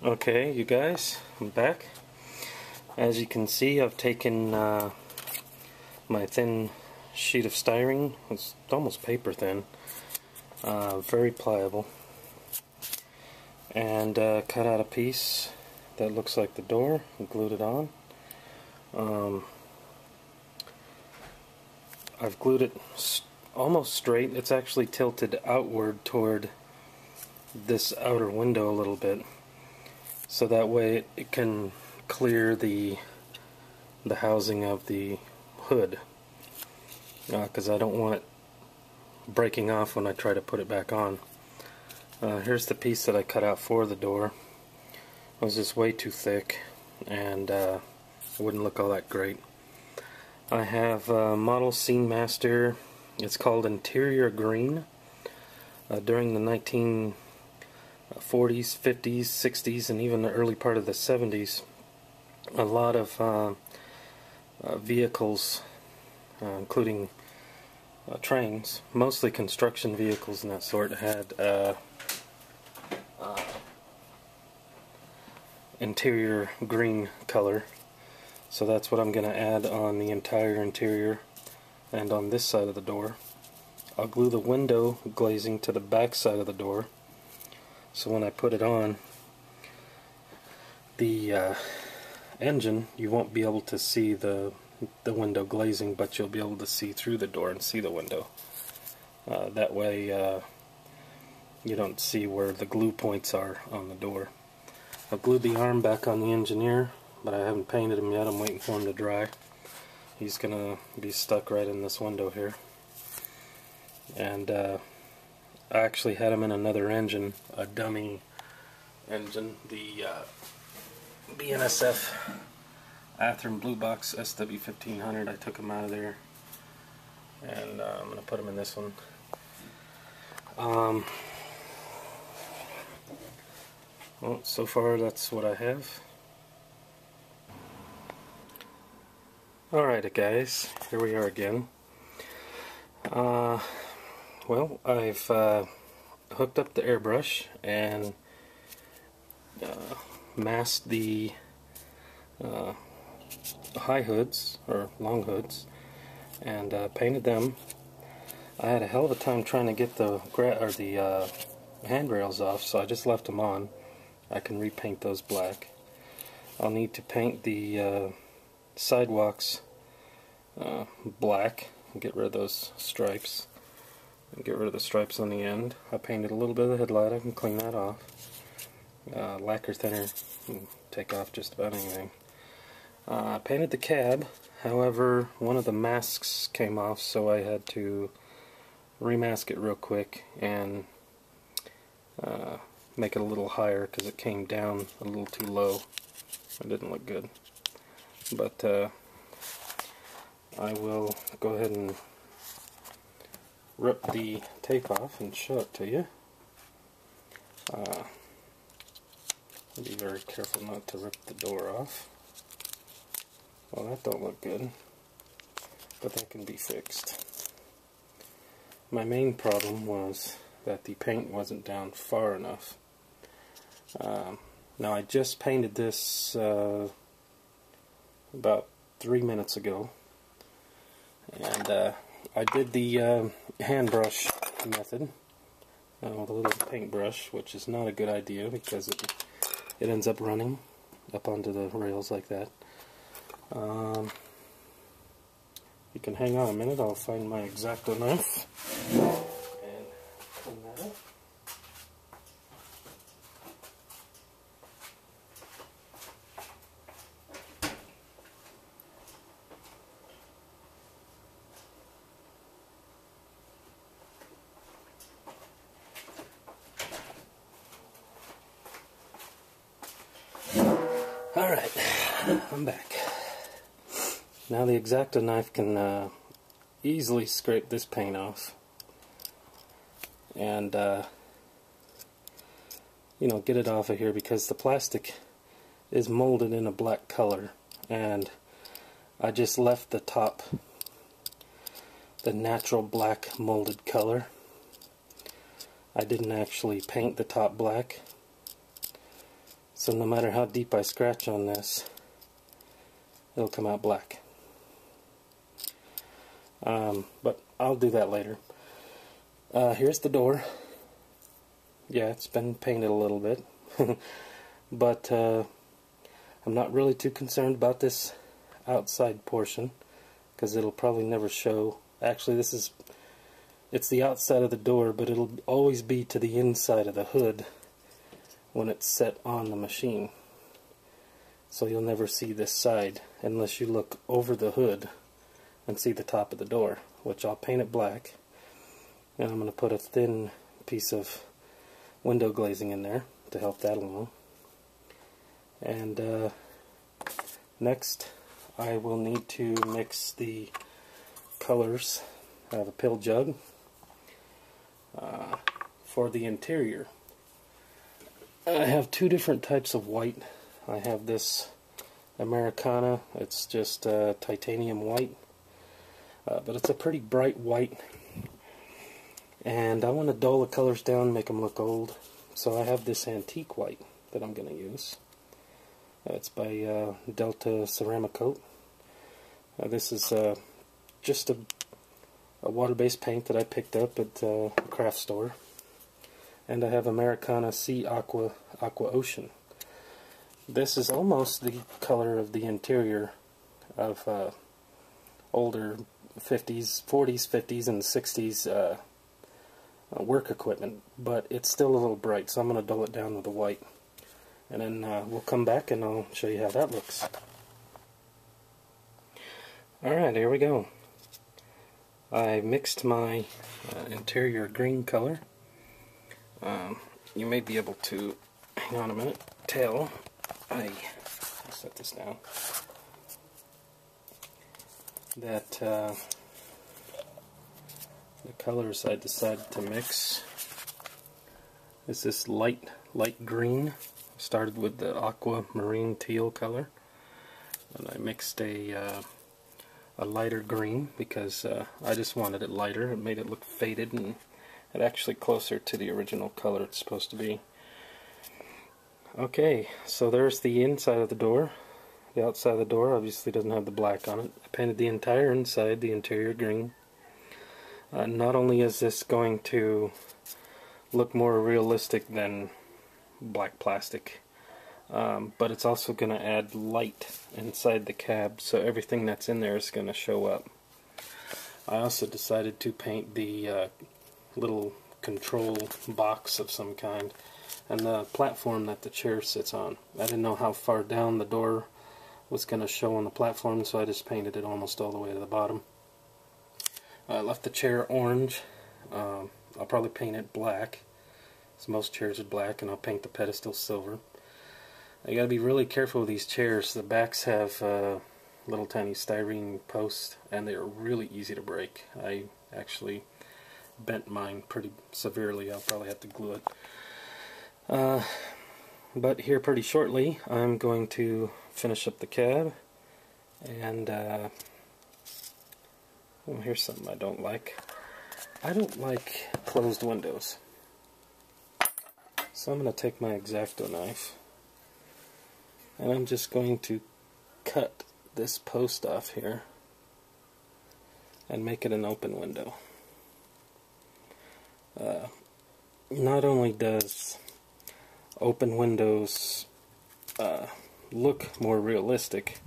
Okay, you guys, I'm back. As you can see, I've taken my thin sheet of styrene. It's almost paper thin, very pliable, and cut out a piece that looks like the door and glued it on. I've glued it almost straight. It's actually tilted outward toward this outer window a little bit, so that way it can clear the housing of the hood, because I don't want it breaking off when I try to put it back on. Here's the piece that I cut out for the door. It was just way too thick, and it wouldn't look all that great. I have Model Scene Master. It's called Interior Green. During the 1940s, 50s, 60s, and even the early part of the 70s, a lot of vehicles, including trains, mostly construction vehicles and that sort, had interior green color. So that's what I'm going to add on the entire interior and on this side of the door. I'll glue the window glazing to the back side of the door, so when I put it on the engine, you won't be able to see the window glazing, but you'll be able to see through the door and see the window. That way you don't see where the glue points are on the door. I've glued the arm back on the engineer, but I haven't painted him yet. I'm waiting for him to dry. He's gonna be stuck right in this window here. And I actually had him in another engine, a dummy engine, the BNSF Athearn Blue Box SW1500. I took him out of there, and I'm gonna put him in this one. Well, so far that's what I have. Alright guys, here we are again. Well, I've hooked up the airbrush and masked the high hoods, or long hoods, and painted them. I had a hell of a time trying to get the handrails off, so I just left them on. I can repaint those black. I'll need to paint the sidewalks black and get rid of those stripes, and get rid of the stripes on the end. I painted a little bit of the headlight. I can clean that off. Lacquer thinner can take off just about anything. I painted the cab. However, one of the masks came off, so I had to remask it real quick and make it a little higher, because it came down a little too low. It didn't look good. But I will go ahead and rip the tape off and show it to you. Be very careful not to rip the door off. Well, that don't look good, but that can be fixed. My main problem was that the paint wasn't down far enough. Now I just painted this about 3 minutes ago, and I did the hand brush method with a little paintbrush, which is not a good idea because it ends up running up onto the rails like that. You can hang on a minute, I'll find my X-Acto knife and clean that up. Alright, I'm back. Now the X-Acto knife can easily scrape this paint off and you know, get it off of here, because the plastic is molded in a black color, and I just left the top the natural black molded color. I didn't actually paint the top black. So no matter how deep I scratch on this, it'll come out black. But I'll do that later. Here's the door. Yeah, it's been painted a little bit. But I'm not really too concerned about this outside portion, because it'll probably never show. Actually, it's the outside of the door, but it'll always be to the inside of the hood when it's set on the machine. So you'll never see this side unless you look over the hood and see the top of the door, which I'll paint it black. And I'm going to put a thin piece of window glazing in there to help that along. And next I will need to mix the colors. I have a pill jug for the interior. I have two different types of white. I have this Americana, it's just titanium white, but it's a pretty bright white, and I want to dull the colors down, make them look old, so I have this antique white that I'm going to use. It's by Delta Ceramicoat. This is just a water-based paint that I picked up at a craft store. And I have Americana Sea Aqua Ocean. This is almost the color of the interior of older 50s, 40s, 50s, and 60s work equipment, but it's still a little bright, so I'm going to dull it down with the white. And then we'll come back and I'll show you how that looks. Alright, here we go. I mixed my interior green color. You may be able to, hang on a minute, tell. I'll set this down. That the colors I decided to mix is this light green. I started with the aquamarine teal color, and I mixed a lighter green because I just wanted it lighter. It made it look faded and it actually closer to the original color it's supposed to be. Okay, so there's the inside of the door. The outside of the door obviously doesn't have the black on it. I painted the entire inside, the interior green. Not only is this going to look more realistic than black plastic, but it's also going to add light inside the cab, so everything that's in there is going to show up. I also decided to paint the little control box of some kind and the platform that the chair sits on. I didn't know how far down the door was going to show on the platform, so I just painted it almost all the way to the bottom. I left the chair orange. I'll probably paint it black, so most chairs are black, and I'll paint the pedestal silver. You gotta be really careful with these chairs. The backs have little tiny styrene posts, and they're really easy to break. I actually bent mine pretty severely. I'll probably have to glue it. But here pretty shortly I'm going to finish up the cab, and well, here's something I don't like. I don't like closed windows. So I'm going to take my X-Acto knife and I'm just going to cut this post off here and make it an open window. Not only does open windows look more realistic,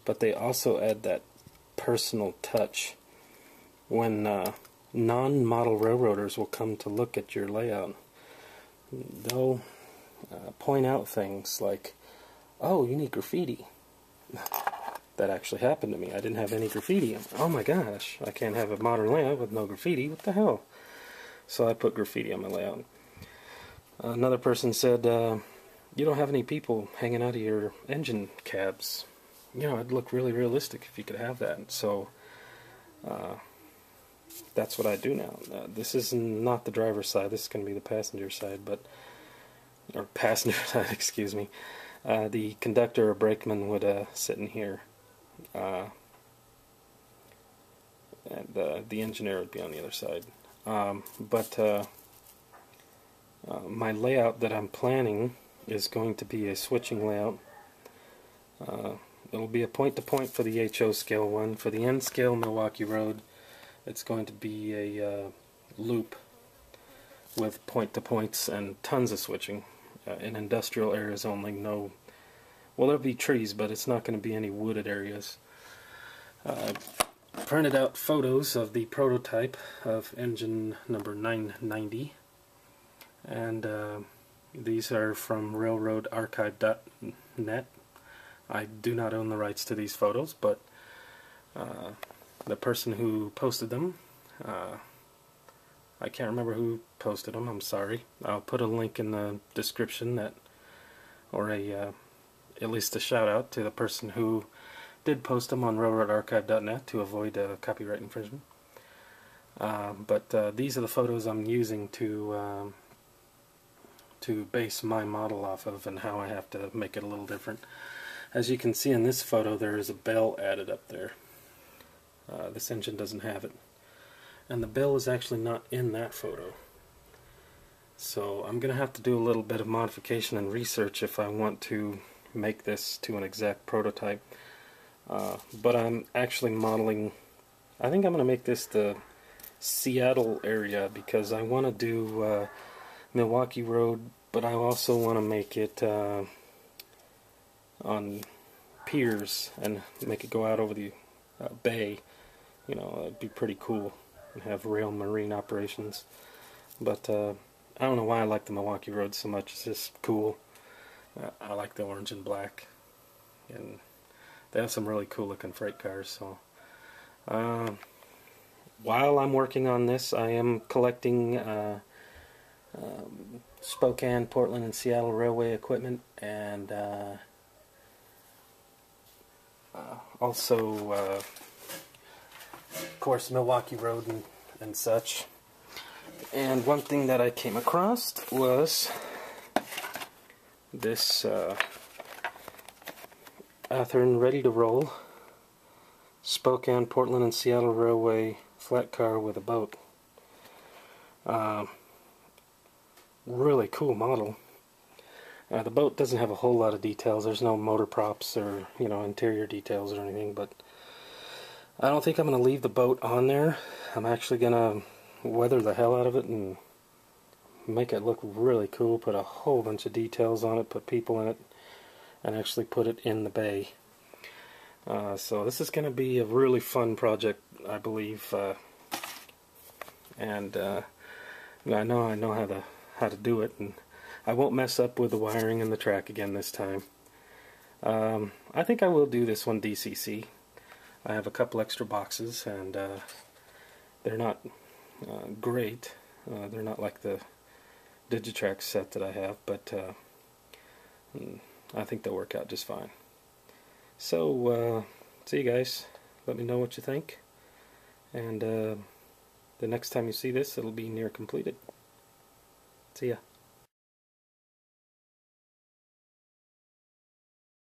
but they also add that personal touch when non-model railroaders will come to look at your layout. They'll point out things like, oh, you need graffiti. That actually happened to me. I didn't have any graffiti. Oh my gosh, I can't have a modern layout with no graffiti. What the hell? So I put graffiti on my layout. Another person said, you don't have any people hanging out of your engine cabs. You know, it'd look really realistic if you could have that. So that's what I do now. This is not the driver's side. This is going to be the passenger side, or passenger side, excuse me. The conductor or brakeman would sit in here, and the engineer would be on the other side. But my layout that I'm planning is going to be a switching layout. It'll be a point-to-point for the HO scale one. For the N scale Milwaukee Road, it's going to be a loop with point-to-points and tons of switching. In industrial areas only, well, there'll be trees, but it's not going to be any wooded areas. Printed out photos of the prototype of engine number 990, and these are from railroadarchive.net. I do not own the rights to these photos, but the person who posted them, I can't remember who posted them, I'm sorry. I'll put a link in the description, or at least a shout out to the person who did post them on railroadarchive.net to avoid copyright infringement. But these are the photos I'm using to base my model off of, and how I have to make it a little different. As you can see in this photo, there is a bell added up there. This engine doesn't have it. And the bell is actually not in that photo. So I'm going to have to do a little bit of modification and research if I want to make this to an exact prototype. But I'm actually modeling, I think I'm going to make this the Seattle area, because I want to do Milwaukee Road, but I also want to make it on piers and make it go out over the bay. You know, it'd be pretty cool, and have rail marine operations. But I don't know why I like the Milwaukee Road so much. It's just cool. I like the orange and black, and they have some really cool looking freight cars. So while I'm working on this, I am collecting Spokane, Portland, and Seattle railway equipment, and also of course Milwaukee Road and such. And one thing that I came across was this Athearn ready to roll Spokane, Portland, and Seattle railway flat car with a boat. Really cool model. The boat doesn't have a whole lot of details. There's no motor props or, you know, interior details or anything, but I don't think I'm going to leave the boat on there. I'm actually going to weather the hell out of it and make it look really cool, put a whole bunch of details on it, put people in it, and actually put it in the bay. So this is going to be a really fun project, I believe, and I know how to do it, and I won't mess up with the wiring and the track again this time. I think I will do this one DCC. I have a couple extra boxes, and they're not great. They're not like the Digitrax set that I have, but I think they'll work out just fine. So, see you guys. Let me know what you think, and the next time you see this, it'll be near completed. See ya.